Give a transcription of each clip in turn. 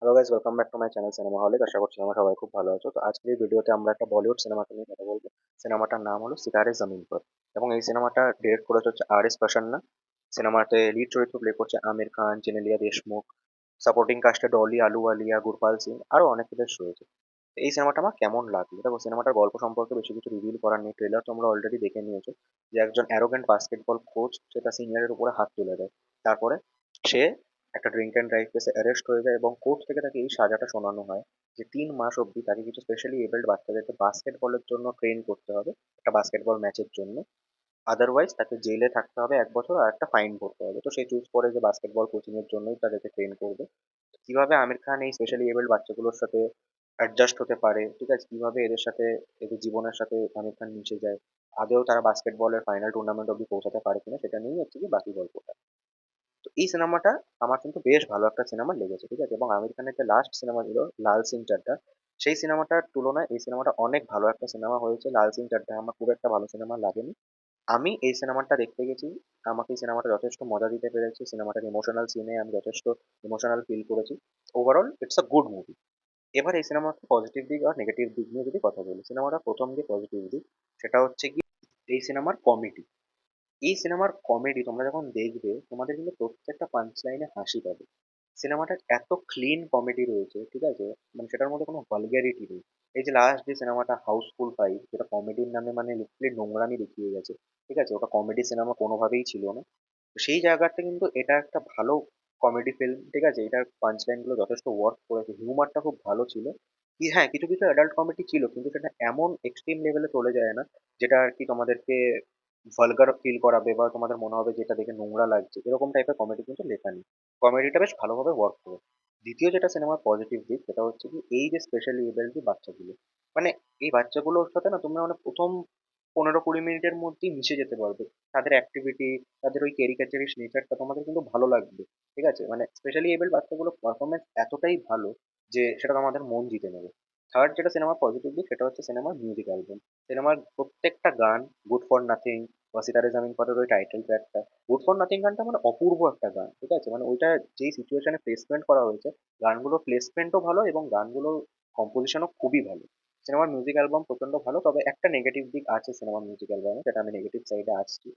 Hello guys, welcome back to my channel cinemaholic. আশা করছি তোমরা সবাই খুব ভালো আছো। তো আজকের এই ভিডিওতে আমরা একটা বলিউড সিনেমাকে নিয়ে কথা বলবো। সিনেমাটার নাম হলো সিতারে জমিন পর, এবং এই সিনেমাটা ডিরেক্ট করেছে হচ্ছে আর এস প্রসন্না। সিনেমাতে লিড চরিত্র প্লে করছে আমির খান, জেনেলিয়া দেশমুখ। সাপোর্টিং কাস্টে ডলি আলুওয়ালিয়া, গুরপাল সিং, আরো অনেক বেশ রয়েছে। তো এই সিনেমাটা আমার কেমন লাগলো, দেখো সিনেমাটার গল্প সম্পর্কে বেশি কিছু রিভিল করার নেই। ট্রেলার তোমরা অলরেডি দেখে নিয়েছো যে একজন অ্যারোগেন্ট বাস্কেটবল কোচ সে তার সিনিয়রের উপরে হাত তুলে দেয়। তারপরে সে একটা ড্রিঙ্ক অ্যান্ড ড্রাইভ কেসে অ্যারেস্ট হয়ে যায়, এবং কোর্ট থেকে তাকে এই সাজাটা শোনানো হয় যে 3 মাস অবধি তাকে কিছু স্পেশালি এবেল্ড বাচ্চাদেরকে বাস্কেটবলের জন্য ট্রেন করতে হবে, একটা বাস্কেটবল ম্যাচের জন্য। আদারওয়াইজ তাকে জেলে থাকতে হবে 1 বছর, আর একটা ফাইন ভরতে হবে। তো সে চুজ করে যে বাস্কেটবল কোচিং এর জন্যই তাদেরকে ট্রেন করবে। কিভাবে আমির খান এই স্পেশালি এবেল্ড বাচ্চাগুলোর সাথে অ্যাডজাস্ট হতে পারে, ঠিক আছে, কিভাবে এদের সাথে, এদের জীবনের সাথে আমির খান মিশে যায়, আদেও তারা বাস্কেটবলের ফাইনাল টুর্নামেন্ট অব্দি পৌঁছাতে পারে কিনা, সেটা নিয়েই হচ্ছে কি বাকি গল্পটা। তো এই সিনেমাটা আমার কিন্তু বেশ ভালো একটা সিনেমা লেগেছে, ঠিক আছে। এবং আমির খানের যে লাস্ট সিনেমা ছিল লাল সিং চাড্ডা, সেই সিনেমাটার তুলনায় এই সিনেমাটা অনেক ভালো একটা সিনেমা হয়েছে। লাল সিং চাড্ডা আমার খুব একটা ভালো সিনেমা লাগেনি। আমি এই সিনেমাটা দেখতে গেছি, আমাকে এই সিনেমাটা যথেষ্ট মজা দিতে পেরেছে। সিনেমাটার ইমোশনাল সিনে আমি যথেষ্ট ইমোশনাল ফিল করেছি। Overall it's a good movie. এবার এই সিনেমার পজিটিভ দিক আর নেগেটিভ দিক নিয়ে যদি কথা বলি, সিনেমাটা প্রথম যে পজিটিভ দিক সেটা হচ্ছে কি এই সিনেমার কমেডি। এই সিনেমার কমেডি তোমরা যখন দেখবে তোমাদের কিন্তু প্রত্যেকটা পাঞ্চ লাইনে হাসি পাবে। সিনেমাটার এত ক্লিন কমেডি রয়েছে, ঠিক আছে, মানে সেটার মধ্যে কোনো ভালগ্যারিটি নেই। এই যে লাস্ট যে সিনেমাটা হাউসফুল 5, যেটা কমেডির নামে মানে লিটারালি নোংরামি দেখিয়ে গেছে, ঠিক আছে, ওটা কমেডি সিনেমা কোনোভাবেই ছিল না। তো সেই জায়গাতে কিন্তু এটা একটা ভালো কমেডি ফিল্ম, ঠিক আছে। এটার পাঞ্চ লাইন গুলো যথেষ্ট ওয়ার্ক করেছে, হিউমারটা খুব ভালো ছিল। কি হ্যাঁ, কিছু কিছু অ্যাডাল্ট কমেডি ছিল, কিন্তু সেটা এমন এক্সট্রিম লেভেলে চলে যায় না যেটা আর কি তোমাদেরকে ভালগার ফিল করাবে বা তোমাদের মনে হবে যে এটা দেখে নোংরা লাগছে, এরকম টাইপের কমেডি কিন্তু লেখা নেই। কমেডিটা বেশ ভালোভাবে ওয়ার্ক করে। দ্বিতীয় যেটা সিনেমার পজিটিভ দিক সেটা হচ্ছে কি এই যে স্পেশালি এবেলড বাচ্চাগুলো, মানে এই বাচ্চাগুলোর সাথে না তোমরা মানে প্রথম 15-20 মিনিটের মধ্যেই মিশে যেতে পারবে। তাদের অ্যাক্টিভিটি, তাদের ওই ক্যারিকাচারিস্ট নেচারটা তোমাদের কিন্তু ভালো লাগবে, ঠিক আছে। মানে স্পেশালি এবেলড বাচ্চাগুলোর পারফরমেন্স এতটাই ভালো যে সেটা তোমাদের মন জিতে নেবে। থার্ড যেটা সিনেমার পজিটিভ দিক সেটা হচ্ছে সিনেমার মিউজিক অ্যালবাম। সিনেমার প্রত্যেকটা গান, গুড ফর নাথিং বা সিতারে জামিন পরের ওই টাইটেল ট্র্যাকটা, গুড ফর নাথিং গানটা মানে অপূর্ব একটা গান, ঠিক আছে। মানে ওইটা যেই সিচুয়েশনে প্লেসমেন্ট করা হয়েছে, গানগুলোর প্লেসমেন্টও ভালো এবং গানগুলোর কম্পোজিশনও খুবই ভালো। সিনেমার মিউজিক অ্যালবাম প্রচন্ড ভালো, তবে একটা নেগেটিভ দিক আছে সিনেমার মিউজিক অ্যালবামে, যেটা আমি নেগেটিভ সাইডে আসছি।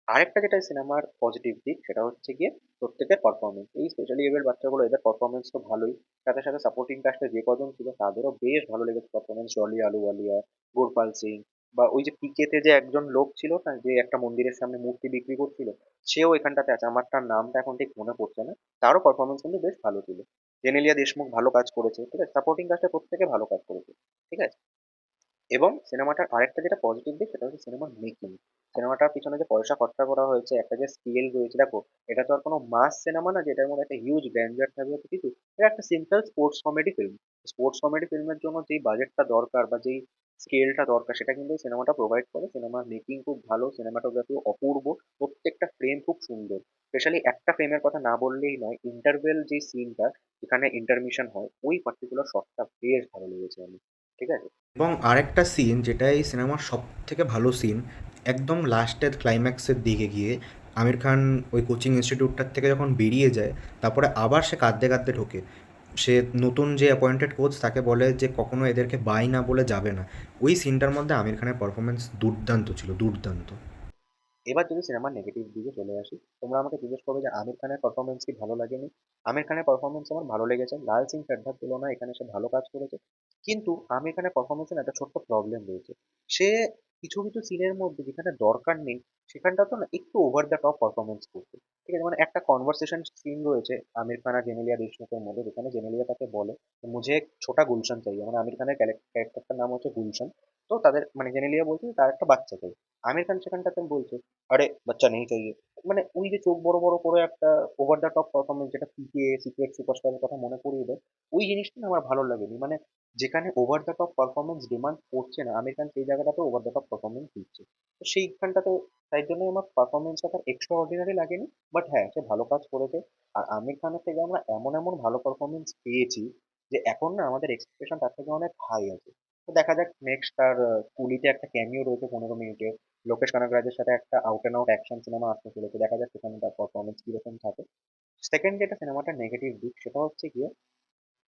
আরেকটা যেটা সিনেমার পজিটিভ দিক সেটা হচ্ছে গিয়ে প্রত্যেকের পারফরমেন্স। এই স্পেশালি এবার বাচ্চাগুলো এদের পারফরমেন্স তো ভালোই, সাথে সাথে সাপোর্টিং কাস্টে যে কজন ছিল তাদেরও বেশ ভালো লেগেছে পারফরমেন্স। জলি আলুওয়ালিয়া, গোরপাল সিং, বা ওই যে পিকেতে যে একজন লোক ছিল না যে একটা মন্দিরের সামনে মূর্তি বিক্রি করছিল, সেও এখানটাতে আছে। আমার তার নামটা এখন ঠিক মনে পড়ছে না। তারও পারফরমেন্স কিন্তু বেশ ভালো ছিল। জেনেলিয়া দেশমুখ ভালো কাজ করেছে, ঠিক আছে। সাপোর্টিং কাস্টে প্রত্যেকে ভালো কাজ করেছে, ঠিক আছে। এবং সিনেমাটার আরেকটা যেটা পজিটিভ দিক সেটা হচ্ছে সিনেমার মেকিং। সিনেমাটার পিছনে যে পয়সা খরচা করা হয়েছে, একটা যে স্কেল রয়েছে, দেখো এটা তো আর কোনো মাস সিনেমা না যেটার মধ্যে একটা হিউজ গ্র্যান্ডার থাকবে তো কিছু। এটা একটা simple sports comedy film. Sports comedy ফিল্মের জন্য যেই বাজেটটা দরকার বা যেই স্কেলটা দরকার সেটা কিন্তু সিনেমাটা প্রোভাইড করে। সিনেমার মেকিং খুব ভালো, সিনেমাটোগ্রাফি অপূর্ব, প্রত্যেকটা ফ্রেম খুব সুন্দর। স্পেশালি একটা ফ্রেমের কথা না বললেই নয়, ইন্টারভেল যে সিনটা যেখানে ইন্টারমিশন হয়, ওই পার্টিকুলার শটটা বেশ ভালো লেগেছে আমি, ঠিক আছে। এবং আরেকটা সিন যেটা এই সিনেমার সব থেকে ভালো সিন, একদম লাস্টের ক্লাইম্যাক্সের দিকে গিয়ে আমির খান ওই কোচিং ইনস্টিটিউটটার থেকে যখন বেরিয়ে যায়, তারপরে আবার সে কাঁদতে কাঁদতে ঢোকে। সে নতুন যে অ্যাপয়েন্টেড কোচ তাকে বলে যে কখনো এদেরকে বাই না বলে যাবে না। ওই সিনটার মধ্যে আমির খানের পারফরমেন্স দুর্দান্ত ছিল, দুর্দান্ত। এবার যদি সিনেমার নেগেটিভ দিকে চলে আসি, তোমরা আমাকে জিজ্ঞেস করবে যে আমির খানের পারফরমেন্স কি ভালো লাগেনি। আমির খানের পারফরমেন্স আমার ভালো লেগেছে। লাল সিং চাড্ডার তুলনায় এখানে সে ভালো কাজ করেছে। কিন্তু আমির খানের পারফরমেন্সে না একটা ছোট্ট প্রবলেম রয়েছে। সে কিছু কিছু সিনের মধ্যে যেখানে দরকার নেই সেখানটা তো না একটু ওভার দ্য টপ পারফরমেন্স করছে, ঠিক আছে। মানে একটা কনভারসেশন সিন রয়েছে আমির খান আর জেনেলিয়া দেশমুখের মধ্যে, যেখানে জেনেলিয়া তাকে বলে মুঝে এক ছোটা গুলশান চাই, মানে আমির খানের ক্যারেক্টারটার নাম হচ্ছে গুলশান। তো তাদের মানে জেনেলিয়া বলছে যে তার একটা বাচ্চা চাই। আমির খান সেখানটাতে বলছে আরে বাচ্চা নেই চাইয়ে। মানে ওই যে চোখ বড় বড় করে একটা ওভার দ্য টপ পারফরমেন্স, যেটা পিকে সিক্রেট সুপারস্টারের কথা মনে করিয়ে দেয়, ওই জিনিসটা না আমার ভালো লাগেনি। মানে যেখানে over the top performance demand করছে না আমির খান, সেই জায়গাটাতে ওভার দ্য টপ পারফরমেন্স দিচ্ছে। তো সেইখানটাতে তাই জন্য আমার পারফরমেন্সটা তার এক্সট্রা অর্ডিনারি লাগেনি। বাট হ্যাঁ, সে ভালো কাজ করেছে। আর আমির খানের থেকে আমরা এমন এমন ভালো পারফরমেন্স পেয়েছি যে এখন না আমাদের এক্সপেকটেশন তার থেকে অনেক হাই আছে। তো দেখা যাক নেক্সট তার কুলিতে একটা ক্যামিও রয়েছে 15 মিনিটের। লোকেশ কানাগরাজের সাথে একটা out and out action cinema আসতে চলেছে, দেখা যাক সেখানে তার পারফরমেন্স কিরকম থাকে। সেকেন্ড যেটা সিনেমাটার নেগেটিভ দিক সেটা হচ্ছে গিয়ে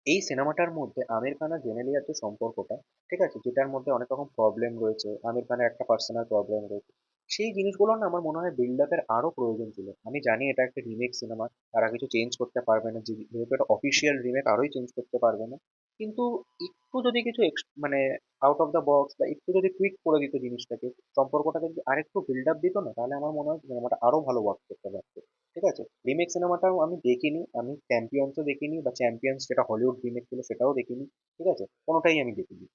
এই সিনেমাটার মধ্যে আমির খান আর জেনেলিয়ার যে সম্পর্কটা, ঠিক আছে, যেটার মধ্যে অনেক রকম প্রবলেম রয়েছে, আমির খানের একটা পার্সোনাল প্রবলেম রয়েছে, সেই জিনিসগুলো না আমার মনে হয় বিল্ড আপের আরো প্রয়োজন ছিল। আমি জানি এটা একটা রিমেক সিনেমা, তারা কিছু চেঞ্জ করতে পারবে না, যেহেতু এটা অফিসিয়াল রিমেক আরোই চেঞ্জ করতে পারবে না, কিন্তু একটু যদি কিছু মানে আউট অফ দ্য বক্স বা একটু যদি টুইক করে দিত জিনিসটাকে, সম্পর্কটাকে যদি আরেকটু বিল্ড আপ দিত না, তাহলে আমার মনে হয় সিনেমাটা আরো ভালো ওয়ার্ক করতে পারতো। ঠিক আছে, রিমেক সিনেমাটাও আমি দেখিনি, আমি চ্যাম্পিয়ন্সও দেখিনি, বা চ্যাম্পিয়ন্স যেটা হলিউড রিমেক ছিল সেটাও দেখিনি। ঠিক আছে, কোনোটাই আমি দেখিনি।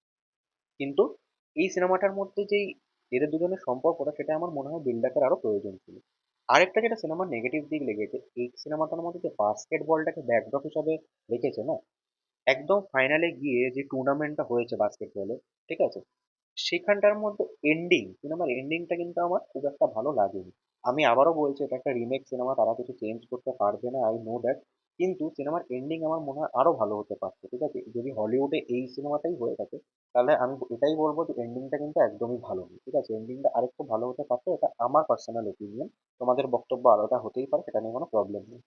কিন্তু এই সিনেমাটার মধ্যে যেই এদের দুজনের সম্পর্কটা, সেটা আমার মনে হয় বিল্ড আপের আরো প্রয়োজন ছিল। আরেকটা যেটা সিনেমার নেগেটিভ দিক লেগেছে, এই সিনেমাটার মধ্যে যে বাস্কেটবলটাকে ব্যাকড্রপ হিসাবে রেখেছে না, একদম ফাইনালে গিয়ে যে টুর্নামেন্টটা হয়েছে বাস্কেটবলে, ঠিক আছে, সেখানটার মধ্যে সিনেমার এন্ডিংটা কিন্তু আমার খুব একটা ভালো লাগেনি। আমি আবারও বলছি, এটা একটা রিমেক সিনেমা, তারা কিছু চেঞ্জ করতে পারবে না, আই নো দ্যাট। কিন্তু সিনেমার এন্ডিং আমার মনে হয় আরো ভালো হতে পারতো। ঠিক আছে, যদি হলিউডে এই সিনেমাটাই হয়ে থাকে, তাহলে আমি এটাই বলবো যে এন্ডিংটা কিন্তু একদমই ভালো নেই। ঠিক আছে, এন্ডিংটা আরেকটু ভালো হতে পারতো, এটা আমার পার্সোনাল ওপিনিয়ন। তোমাদের বক্তব্য আলাদা হতেই পারে, সেটা নিয়ে কোনো প্রবলেম নেই।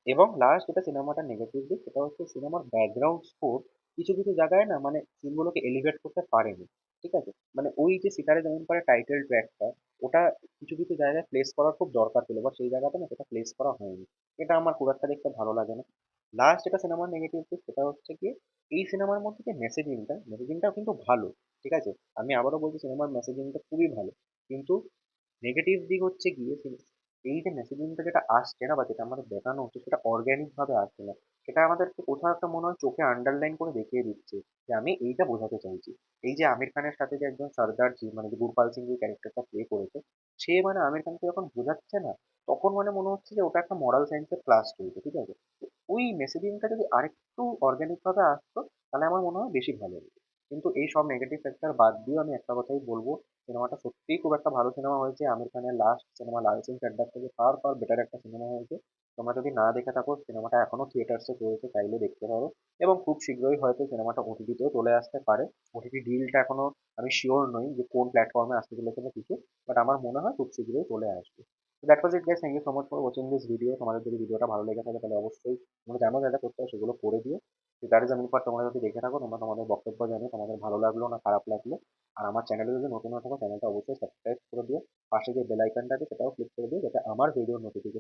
এবং লাস্ট যেটা সিনেমাটার নেগেটিভ দিক, সেটা হচ্ছে সিনেমার ব্যাকগ্রাউন্ড স্কোর কিছু কিছু জায়গায় না, মানে সিনগুলোকে এলিভেট করতে পারেনি। ঠিক আছে, মানে ওই যে সিতারে জমিন পরে টাইটেল ট্র্যাকটা, ওটা কিছু কিছু জায়গায় প্লেস করার খুব দরকার ছিল, বা সেই জায়গাতে না সেটা প্লেস করা হয়নি। এটা আমার খুব একটা দেখতে ভালো লাগে না। লাস্ট যেটা সিনেমার নেগেটিভ দিক, সেটা হচ্ছে কি, এই সিনেমার মধ্যে যে মেসেজিংটা কিন্তু ভালো। ঠিক আছে, আমি আবারও বলছি সিনেমার মেসেজিংটা খুবই ভালো, কিন্তু নেগেটিভ দিক হচ্ছে গিয়ে এই যে মেসেজিংটা যেটা আসছে না, বা যেটা আমাদের দেখানো হচ্ছে, সেটা অর্গ্যানিক ভাবে আসছে না। সেটা আমাদেরকে কোথাও একটা মনে হয় চোখে আন্ডারলাইন করে দেখিয়ে দিচ্ছে যে আমি এইটা বোঝাতে চাইছি। এই যে আমির খানের সাথে যে একজন সর্দার জি, মানে যে গুরপাল সিং যে ক্যারেক্টারটা প্লে করেছে, সে মানে আমির খানকে যখন বোঝাচ্ছে না, তখন মানে মনে হচ্ছে যে ওটা একটা মরাল সায়েন্সের ক্লাস চলছে। ঠিক আছে, তো ওই মেসেজিংটা যদি আরেকটু অর্গ্যানিক ভাবে আসতো, তাহলে আমার মনে হয় বেশি ভালো হতো। কিন্তু এই সব নেগেটিভ ফ্যাক্টর বাদ দিয়ে আমি একটা কথাই বলবো, সিনেমাটা সত্যিই খুব একটা ভালো সিনেমা হয়েছে। আমির খানের লাস্ট সিনেমা লাল সিং চাড্ডার থেকে ফার ফার বেটার একটা সিনেমা হয়েছে। তোমরা যদি না দেখে থাকো, সিনেমাটা এখনো থিয়েটার্সে চলছে, চাইলে দেখতে পারো। এবং খুব শীঘ্রই হয়তো সিনেমাটা ওটিটিতেও চলে আসতে পারে। ওটিটি ডিলটা এখনো আমি শিওর নই যে কোন প্ল্যাটফর্মে আসতে চলেছে বা কিছু, বাট আমার মনে হয় খুব শীঘ্রই চলে আসবে। That was it guys, thank you so much for watching this video. তোমাদের যদি ভিডিওটা ভালো লেগে থাকে, তাহলে অবশ্যই তোমরা জানো যা যা করতে হয় সেগুলো করে দিও। সিতারে জামিন পার তোমরা যদি দেখে থাকো, তোমরা তোমাদের বক্তব্য জানিও, তোমাদের ভালো লাগলো না খারাপ লাগলো। আর আমার চ্যানেলে যদি নতুন হয়ে থাকো, চ্যানেলটা অবশ্যই সাবস্ক্রাইব করে দিও। পাশে যে বেল আইকনটা আছে সেটাও ক্লিক করে দিও, যাতে আমার ভিডিওর নোটিফিকেশন